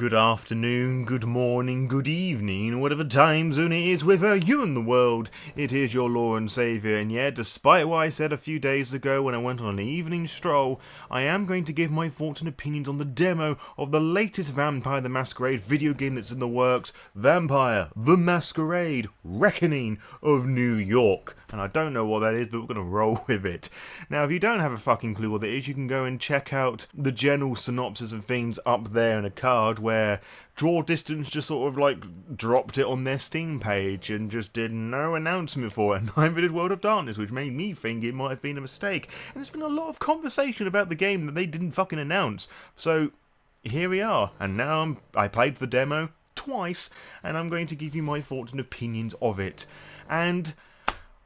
Good afternoon, good morning, good evening, whatever time zone it is with you in the world. It is your Lord and Saviour, and yeah, despite what I said a few days ago when I went on an evening stroll, I am going to give my thoughts and opinions on the demo of the latest Vampire the Masquerade video game that's in the works, Vampire the Masquerade Reckoning of New York. And I don't know what that is, but we're going to roll with it. Now, if you don't have a fucking clue what that is, you can go and check out the general synopsis and things up there in a card where Draw Distance just sort of like dropped it on their Steam page and just did no announcement for it. And neither did World of Darkness, which made me think it might have been a mistake. And there's been a lot of conversation about the game that they didn't fucking announce. So here we are. And now I played the demo twice, and I'm going to give you my thoughts and opinions of it. And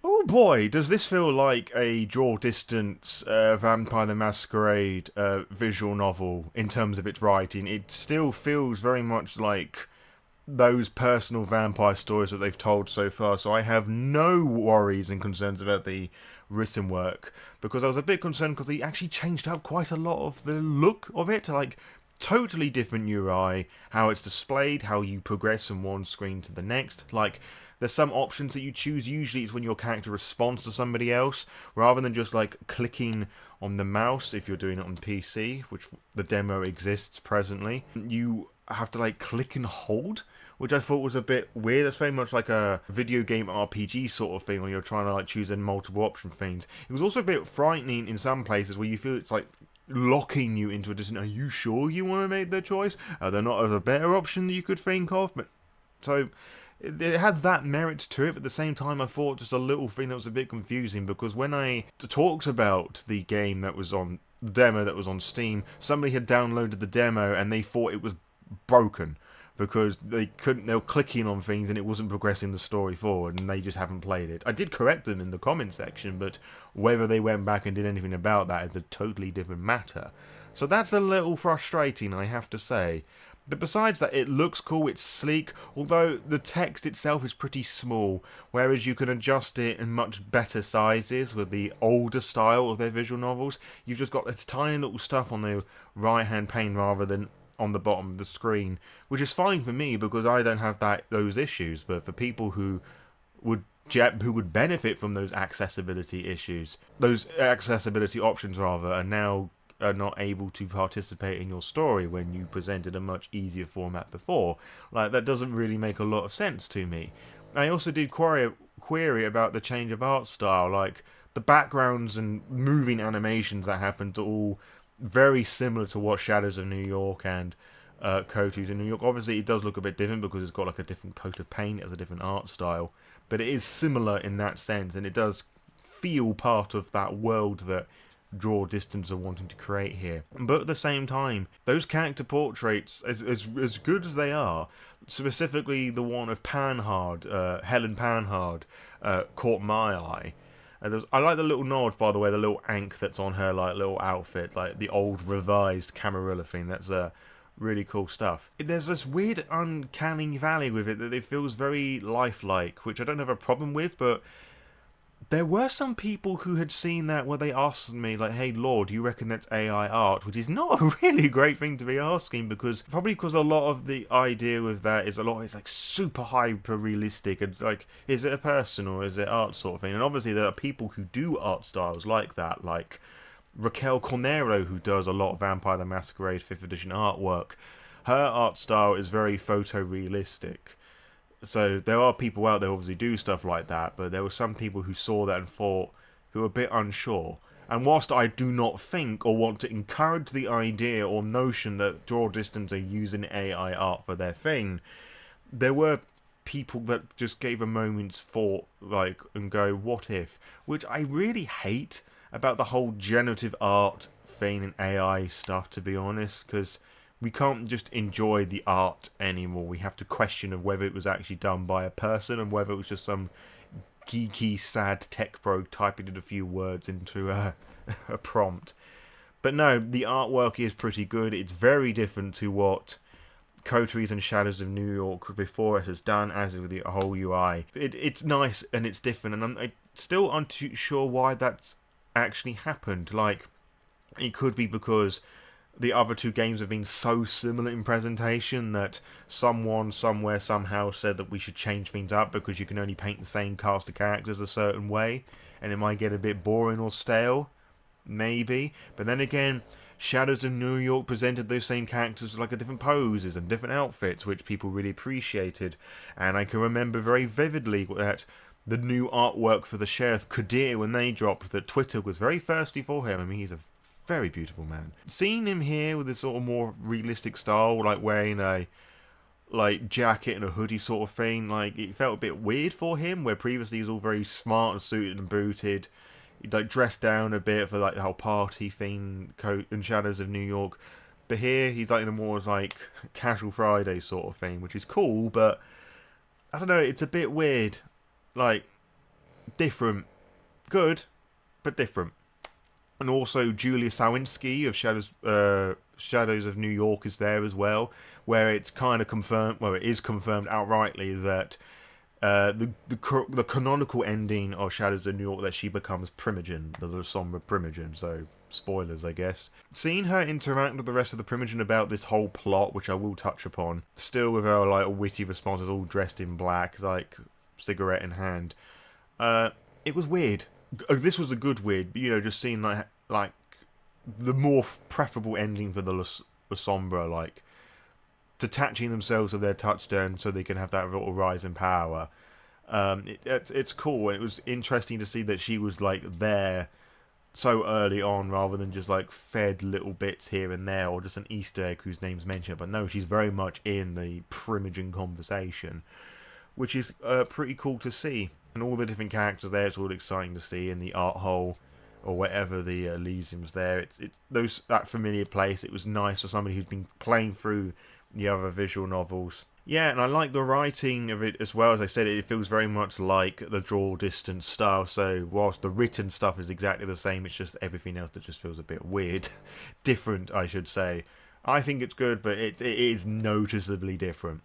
oh boy, does this feel like a Draw Distance Vampire the Masquerade visual novel in terms of its writing. It still feels very much like those personal vampire stories that they've told so far, so I have no worries and concerns about the written work, because I was a bit concerned because they actually changed up quite a lot of the look of it, like totally different UI, how it's displayed, how you progress from one screen to the next, like there's some options that you choose. Usually it's when your character responds to somebody else, rather than just like clicking on the mouse if you're doing it on PC, which the demo exists presently. You have to like click and hold, which I thought was a bit weird. That's very much like a video game RPG sort of thing when you're trying to like choose in multiple option things. It was also a bit frightening in some places where you feel it's like locking you into a decision. Are you sure you want to make the choice? Are there not a better option that you could think of? But so it had that merit to it, but at the same time I thought just a little thing that was a bit confusing, because when I talked about the game that was on, the demo that was on Steam, somebody had downloaded the demo and they thought it was broken because they were clicking on things and it wasn't progressing the story forward, and they just haven't played it. I did correct them in the comment section, but whether they went back and did anything about that is a totally different matter. So that's a little frustrating, I have to say. But besides that, it looks cool, it's sleek, although the text itself is pretty small, whereas you can adjust it in much better sizes with the older style of their visual novels. You've just got this tiny little stuff on the right-hand pane rather than on the bottom of the screen, which is fine for me because I don't have those issues, but for people who would benefit from those accessibility issues, those accessibility options rather, are not able to participate in your story when you presented a much easier format before. Like, that doesn't really make a lot of sense to me. I also did query about the change of art style, like the backgrounds and moving animations that happened are all very similar to what Shadows of New York and Kotu's in New York. Obviously it does look a bit different because it's got like a different coat of paint, it has a different art style, but it is similar in that sense, and it does feel part of that world that Draw Distance are wanting to create here. But at the same time, those character portraits, as good as they are, specifically the one of Panhard, Helen Panhard, caught my eye. I like the little nod, by the way, the little ankh that's on her like little outfit, like the old revised Camarilla thing. That's really cool stuff. There's this weird uncanny valley with it that it feels very lifelike, which I don't have a problem with, but there were some people who had seen that where they asked me, like, hey, Lord, do you reckon that's AI art? Which is not a really great thing to be asking, because a lot of the idea with that is it's like super hyper realistic. It's like, is it a person or is it art sort of thing? And obviously there are people who do art styles like that, like Raquel Cornero, who does a lot of Vampire the Masquerade 5th edition artwork. Her art style is very photorealistic. So there are people out there who obviously do stuff like that, but there were some people who saw that and thought, who were a bit unsure. And whilst I do not think or want to encourage the idea or notion that Draw Distance are using AI art for their thing, there were people that just gave a moment's thought, like, and go, what if? Which I really hate about the whole generative art thing and AI stuff, to be honest, because we can't just enjoy the art anymore. We have to question of whether it was actually done by a person and whether it was just some geeky, sad tech bro typing in a few words into a prompt. But no, the artwork is pretty good. It's very different to what Coteries and Shadows of New York before it has done, as with the whole UI. It's nice and it's different, and I'm still unsure why that's actually happened. Like, it could be because the other two games have been so similar in presentation that someone, somewhere, somehow said that we should change things up because you can only paint the same cast of characters a certain way, and it might get a bit boring or stale. Maybe. But then again, Shadows of New York presented those same characters with like a different poses and different outfits, which people really appreciated. And I can remember very vividly that the new artwork for the Sheriff Kadir, when they dropped, that Twitter was very thirsty for him. I mean, he's a very beautiful man. Seeing him here with this sort of more realistic style, like wearing a like jacket and a hoodie sort of thing, like it felt a bit weird for him, where previously he was all very smart and suited and booted. He'd like dressed down a bit for like the whole party theme coat and Shadows of New York. But here he's like in a more like casual Friday sort of thing, which is cool, but I don't know, it's a bit weird. Like, different. Good, but different. And also Julia Sawinski of Shadows of New York is there as well, where it's kind of confirmed, well, it is confirmed outrightly that the canonical ending of Shadows of New York, that she becomes Primogen, the Sombra Primogen, so spoilers, I guess. Seeing her interact with the rest of the Primogen about this whole plot, which I will touch upon, still with her like witty responses, all dressed in black, like cigarette in hand, it was weird. This was a good weird, you know, just seeing like the more preferable ending for the Sombra, like detaching themselves of their touchstone so they can have that little rise in power. It's cool, and it was interesting to see that she was like there so early on, rather than just like fed little bits here and there, or just an Easter egg whose name's mentioned. But no, she's very much in the Primogen conversation, which is pretty cool to see. And all the different characters there, it's all exciting to see. In the art hole, or whatever the Elysium's there, it's that familiar place. It was nice for somebody who's been playing through the other visual novels. Yeah, and I like the writing of it as well. As I said, it feels very much like the draw distance style. So whilst the written stuff is exactly the same, it's just everything else that just feels a bit weird. Different, I should say. I think it's good, but it is noticeably different.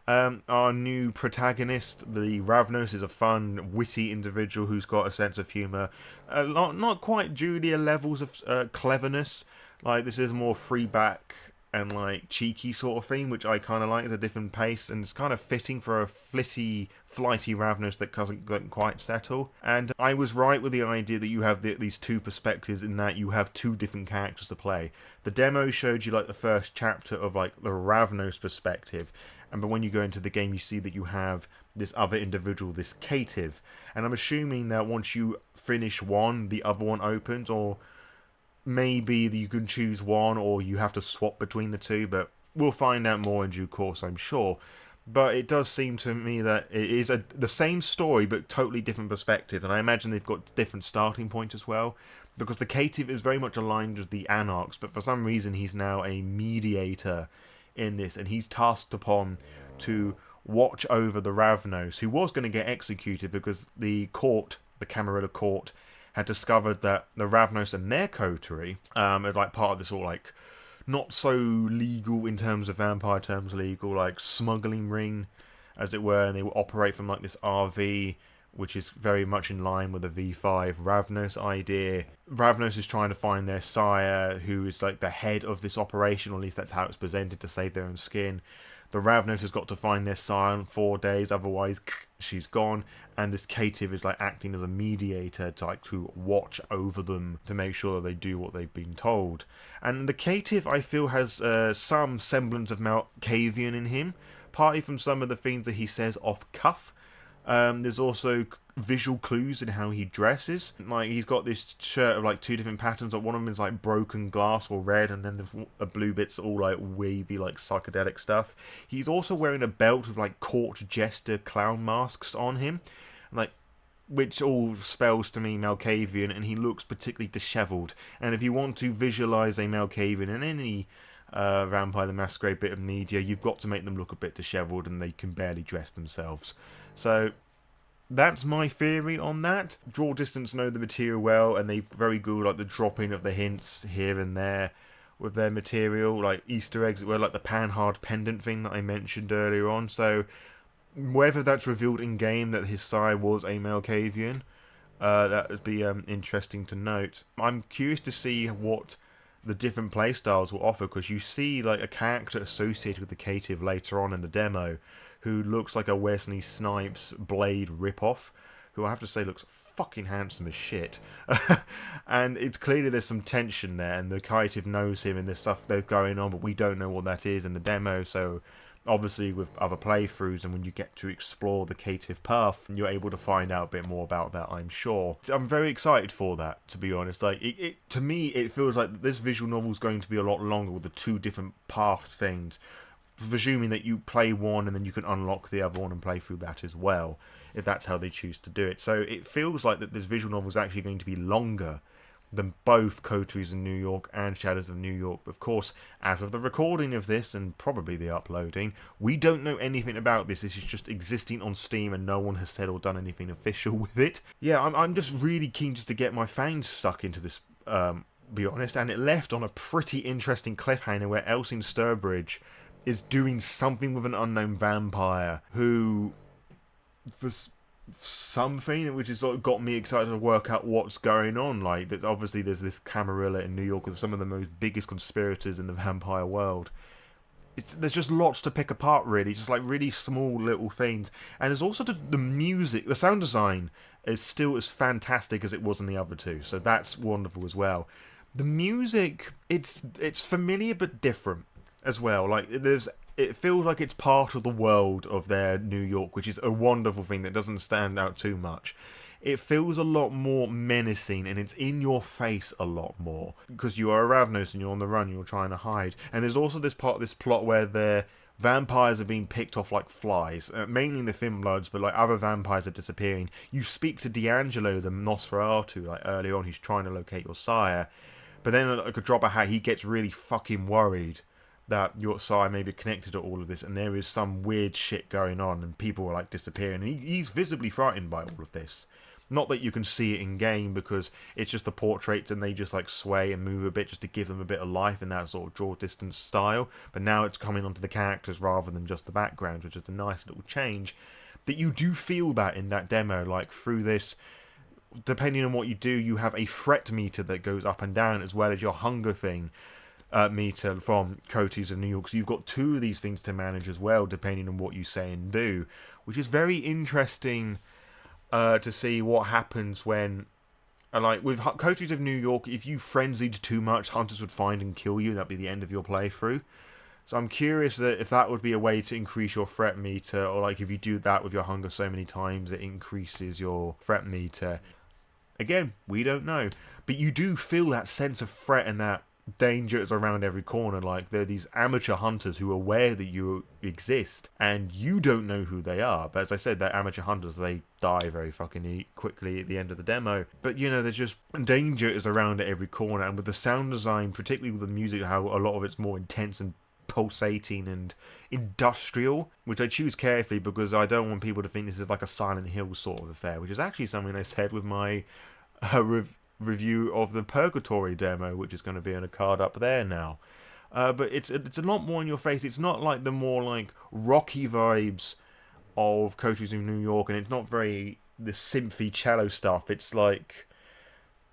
Our new protagonist, the Ravnos, is a fun, witty individual who's got a sense of humour. Not quite Julia levels of cleverness. Like, this is more free back and like cheeky sort of thing, which I kind of like. At a different pace, and it's kind of fitting for a flighty Ravnos that doesn't quite settle. And I was right with the idea that you have these two perspectives, in that you have two different characters to play. The demo showed you like the first chapter of like the Ravnos perspective, but when you go into the game, you see that you have this other individual, this caitiff. And I'm assuming that once you finish one, the other one opens, or maybe you can choose one, or you have to swap between the two, but we'll find out more in due course, I'm sure. But it does seem to me that it is the same story, but totally different perspective, and I imagine they've got different starting points as well, because the caitiff is very much aligned with the Anarchs, but for some reason he's now a mediator in this, and he's tasked upon to watch over the Ravnos, who was going to get executed because the court, the Camarilla court, had discovered that the Ravnos and their coterie, as like part of this all like not so legal in terms of vampire terms, legal like smuggling ring, as it were, and they will operate from like this RV, which is very much in line with the V5 Ravnos idea. Ravnos is trying to find their sire, who is like the head of this operation, or at least that's how it's presented, to save their own skin. The Ravnos has got to find their sire in 4 days, otherwise she's gone, and this caitiff is like acting as a mediator to watch over them, to make sure that they do what they've been told. And the caitiff, I feel, has some semblance of Malkavian in him, partly from some of the things that he says off cuff. There's also visual clues in how he dresses. Like, he's got this shirt of like 2 different patterns. Like, one of them is like broken glass or red, and then the blue bits all like wavy, like psychedelic stuff. He's also wearing a belt with like court jester clown masks on him, like, which all spells to me Malkavian, and he looks particularly dishevelled. And if you want to visualise a Malkavian in any Vampire the Masquerade bit of media, you've got to make them look a bit dishevelled, and they can barely dress themselves. So that's my theory on that. Draw Distance know the material well, and they're very good like the dropping of the hints here and there with their material, like Easter eggs, were like the Panhard pendant thing that I mentioned earlier on. So whether that's revealed in game that his sire was a Malkavian, that would be interesting to note. I'm curious to see what the different playstyles will offer, because you see like a character associated with the cative later on in the demo who looks like a Wesley Snipes Blade ripoff, who I have to say looks fucking handsome as shit. And it's clearly there's some tension there, and the cative knows him and there's stuff that's going on, but we don't know what that is in the demo. So obviously with other playthroughs and when you get to explore the cative path, you're able to find out a bit more about that, I'm sure. I'm very excited for that, to be honest. Like to me, it feels like this visual novel is going to be a lot longer with the two different paths things, presuming that you play one and then you can unlock the other one and play through that as well, if that's how they choose to do it. So it feels like that this visual novel is actually going to be longer than both Coteries in New York and Shadows of New York. Of course, as of the recording of this, and probably the uploading, we don't know anything about this. This is just existing on Steam, and no one has said or done anything official with it. Yeah, I'm just really keen just to get my fangs stuck into this, be honest, and it left on a pretty interesting cliffhanger where Elsing Sturbridge is doing something with an unknown vampire who, for something which has sort of got me excited to work out what's going on. Like, that obviously there's this Camarilla in New York with some of the most biggest conspirators in the vampire world. There's just lots to pick apart, really, just like really small little things. And there's also the music, the sound design is still as fantastic as it was in the other two, so that's wonderful as well. The music, it's familiar but different as well. Like, it feels like it's part of the world of their New York, which is a wonderful thing that doesn't stand out too much. It feels a lot more menacing, and it's in your face a lot more, because you are a Ravnos and you're on the run, you're trying to hide. And there's also this part of this plot where the vampires are being picked off like flies, mainly the Thin Bloods, but like other vampires are disappearing. You speak to D'Angelo, the Nosferatu, like early on, he's trying to locate your sire, but then like a drop of hat, he gets really fucking worried that your sire may be connected to all of this, and there is some weird shit going on, and people are like disappearing, and he's visibly frightened by all of this. Not that you can see it in game, because it's just the portraits and they just like sway and move a bit just to give them a bit of life in that sort of draw distance style, but now it's coming onto the characters rather than just the background, which is a nice little change. That you do feel that in that demo, like through this, depending on what you do, you have a threat meter that goes up and down, as well as your hunger thing meter from Coteries of New York. So you've got two of these things to manage as well, depending on what you say and do, which is very interesting to see what happens when, like with Coteries of New York, if you frenzied too much, hunters would find and kill you. That'd be the end of your playthrough. So I'm curious that if that would be a way to increase your threat meter, or like if you do that with your hunger so many times, it increases your threat meter. Again, we don't know, but you do feel that sense of threat and that danger is around every corner. Like, they're these amateur hunters who are aware that you exist, and you don't know who they are. But as I said, they're amateur hunters. They die very fucking quickly at the end of the demo. But, you know, there's just danger is around at every corner, and with the sound design, particularly with the music, how a lot of it's more intense and pulsating and industrial, which I choose carefully because I don't want people to think this is like a Silent Hill sort of affair, which is actually something I said with my review of the Purgatory demo, which is going to be on a card up there now. But it's a lot more in your face. It's not like the more like rocky vibes of Coteries of New York, and it's not very the synthy cello stuff. It's like,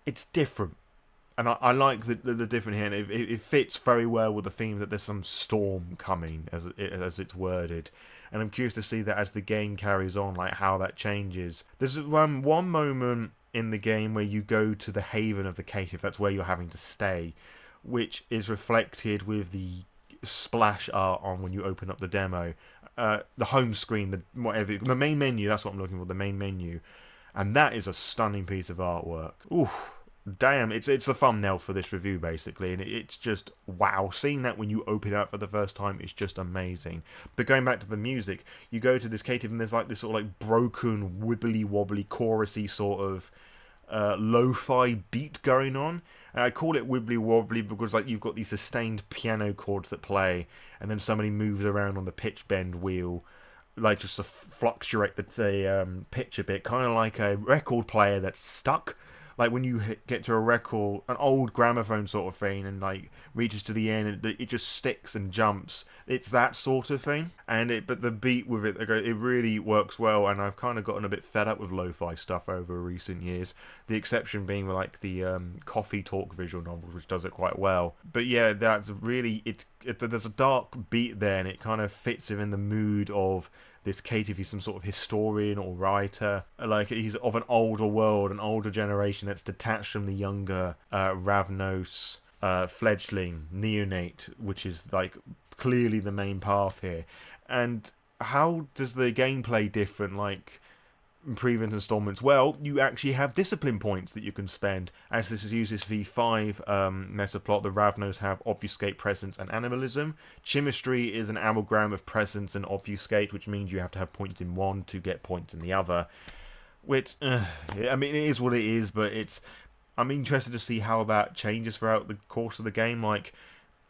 it's different, and I like the different here. And it fits very well with the theme that there's some storm coming, as it's worded. And I'm curious to see that as the game carries on, like how that changes. There's one moment in the game where you go to the haven of the cative. That's where you're having to stay, which is reflected with the splash art on when you open up the demo. The home screen, the main menu, that's what I'm looking for, the main menu. And that is a stunning piece of artwork. Oof. Damn, it's the thumbnail for this review, basically, and it's just, wow. Seeing that when you open it up for the first time is just amazing. But going back to the music, you go to this cative and there's like this sort of like broken, wibbly-wobbly, chorusy sort of lo-fi beat going on. And I call it wibbly-wobbly because like you've got these sustained piano chords that play, and then somebody moves around on the pitch bend wheel, like just to fluctuate the pitch a bit, kind of like a record player that's stuck. Like when you get to a record, an old gramophone sort of thing, and like reaches to the end, and it just sticks and jumps. It's that sort of thing. but the beat with it really works well, and I've kind of gotten a bit fed up with lo-fi stuff over recent years. The exception being like the Coffee Talk visual novels, which does it quite well. But yeah, that's really there's a dark beat there, and it kind of fits within the mood of this Kate, if he's some sort of historian or writer. Like, he's of an older world, an older generation that's detached from the younger Ravnos fledgling neonate, which is like clearly the main path here. And how does the gameplay different like previous installments? Well, you actually have discipline points that you can spend, as this uses V5 meta plot. The Ravnos have obfuscate, presence, and animalism. Chemistry is an amalgam of presence and obfuscate, which means you have to have points in one to get points in the other. Which, I mean, it is what it is, but I'm interested to see how that changes throughout the course of the game. Like,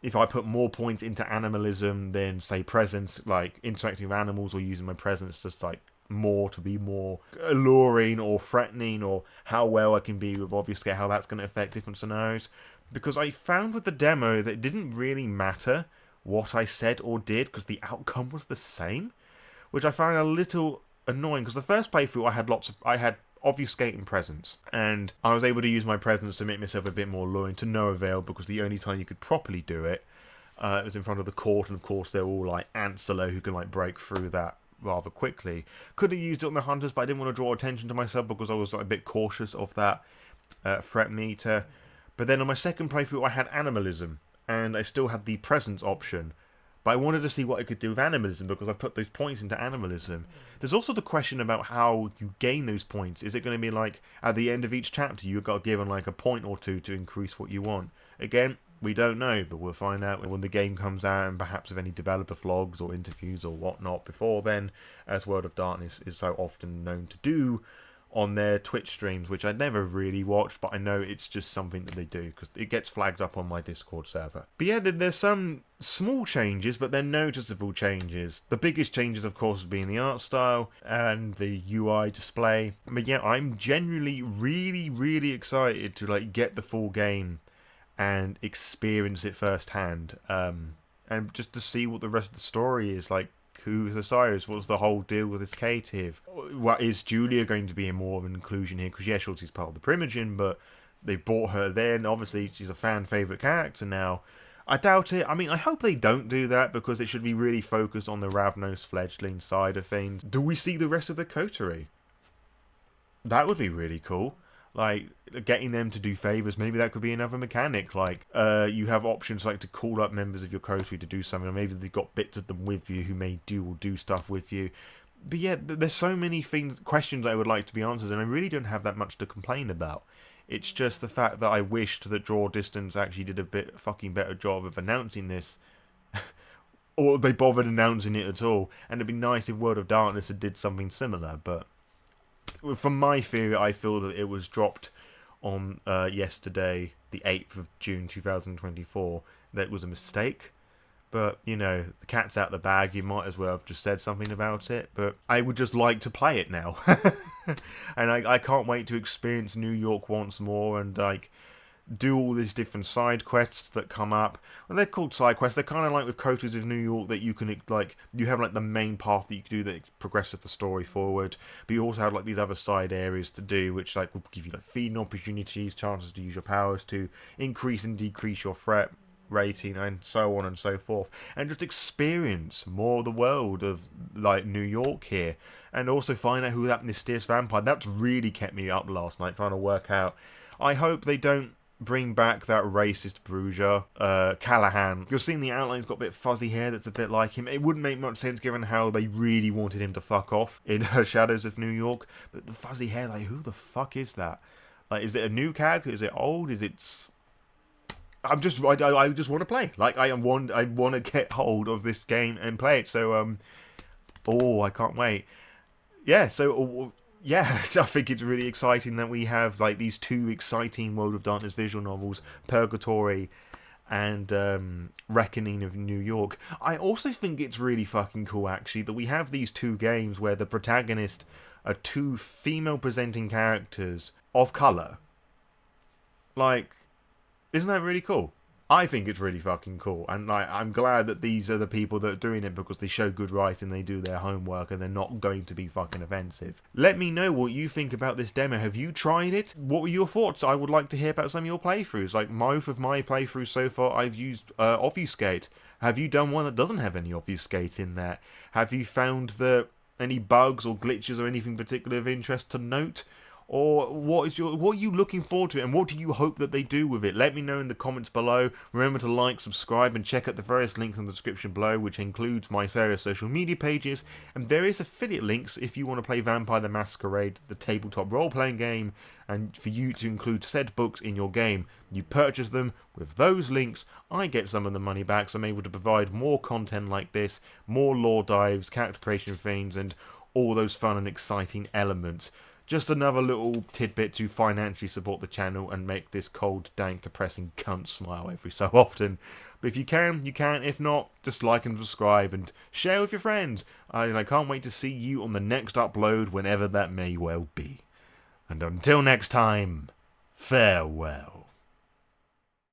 if I put more points into animalism than, say, presence, like interacting with animals or using my presence just like more to be more alluring or threatening, or how well I can be with obfuscate, how that's going to affect different scenarios. Because I found with the demo that it didn't really matter what I said or did, because the outcome was the same, which I found a little annoying. Because the first playthrough I had obfuscate and presence, and I was able to use my presence to make myself a bit more alluring, to no avail, because the only time you could properly do it was in front of the court, and of course they're all like Ancilla who can like break through that rather quickly. Could have used it on the hunters, but I didn't want to draw attention to myself because I was like, a bit cautious of that threat meter. But then on my second playthrough I had animalism, and I still had the presence option, but I wanted to see what I could do with animalism because I put those points into animalism. There's also the question about how you gain those points. Is it going to be like at the end of each chapter you got given like a point or two to increase what you want? Again, we don't know, but we'll find out when the game comes out, and perhaps of any developer vlogs or interviews or whatnot before then, as World of Darkness is so often known to do on their Twitch streams, which I never really watched, but I know it's just something that they do because it gets flagged up on my Discord server. But yeah, there's some small changes, but they're noticeable changes. The biggest changes, of course, being the art style and the UI display. But yeah, I'm genuinely really, really excited to like get the full game and experience it firsthand, and just to see what the rest of the story is like. Who is Osiris? What's the whole deal with this cative? What is Julia going to be more of an inclusion here? Because yeah, sure, she's part of the Primogen, but they brought her there, and obviously she's a fan favourite character now. I doubt it. I mean, I hope they don't do that, because it should be really focused on the Ravnos fledgling side of things. Do we see the rest of the coterie? That would be really cool. Like, getting them to do favours, maybe that could be another mechanic. Like, you have options like to call up members of your coterie to do something, or maybe they've got bits of them with you who may do stuff with you. But yeah, there's so many questions I would like to be answered, and I really don't have that much to complain about. It's just the fact that I wished that Draw Distance actually did a fucking better job of announcing this. Or they bothered announcing it at all. And it'd be nice if World of Darkness had did something similar, but from my theory, I feel that it was dropped on yesterday, the 8th of June 2024. That was a mistake. But, you know, the cat's out the bag. You might as well have just said something about it. But I would just like to play it now. And I can't wait to experience New York once more and, like, do all these different side quests that come up. Well, they're called side quests. They're kind of like with Coteries of New York, that you can, like, you have, like, the main path that you can do that progresses the story forward. But you also have, like, these other side areas to do, which, like, will give you, like, feeding opportunities, chances to use your powers to increase and decrease your threat rating, and so on and so forth, and just experience more of the world of like New York here, and also find out who that mysterious vampire. That's really kept me up last night trying to work out. I hope they don't bring back that racist Bruiser, Callahan. You're seeing the outline's got a bit fuzzy hair that's a bit like him. It wouldn't make much sense given how they really wanted him to fuck off in Shadows of New York, but the fuzzy hair, like, who the fuck is that? Like, is it a new character? Is it old? Is it... I just want to play. Like, I want to get hold of this game and play it. So I can't wait. Yeah. So yeah, I think it's really exciting that we have like these two exciting World of Darkness visual novels, Purgatory and Reckoning of New York. I also think it's really fucking cool actually that we have these two games where the protagonist are two female presenting characters of color. Like, isn't that really cool? I think it's really fucking cool, and I'm glad that these are the people that are doing it because they show good writing, they do their homework, and they're not going to be fucking offensive. Let me know what you think about this demo. Have you tried it? What were your thoughts? I would like to hear about some of your playthroughs. Like, most of my playthroughs so far, I've used Obfuscate. Have you done one that doesn't have any Obfuscate in there? Have you found any bugs or glitches or anything particular of interest to note? Or what are you looking forward to, and what do you hope that they do with it? Let me know in the comments below. Remember to like, subscribe, and check out the various links in the description below, which includes my various social media pages and various affiliate links if you want to play Vampire the Masquerade, the tabletop role-playing game, and for you to include said books in your game. You purchase them with those links, I get some of the money back, so I'm able to provide more content like this, more lore dives, character creation things, and all those fun and exciting elements. Just another little tidbit to financially support the channel and make this cold, dank, depressing cunt smile every so often. But if you can, you can. If not, just like and subscribe and share with your friends. I can't wait to see you on the next upload, whenever that may well be. And until next time, farewell.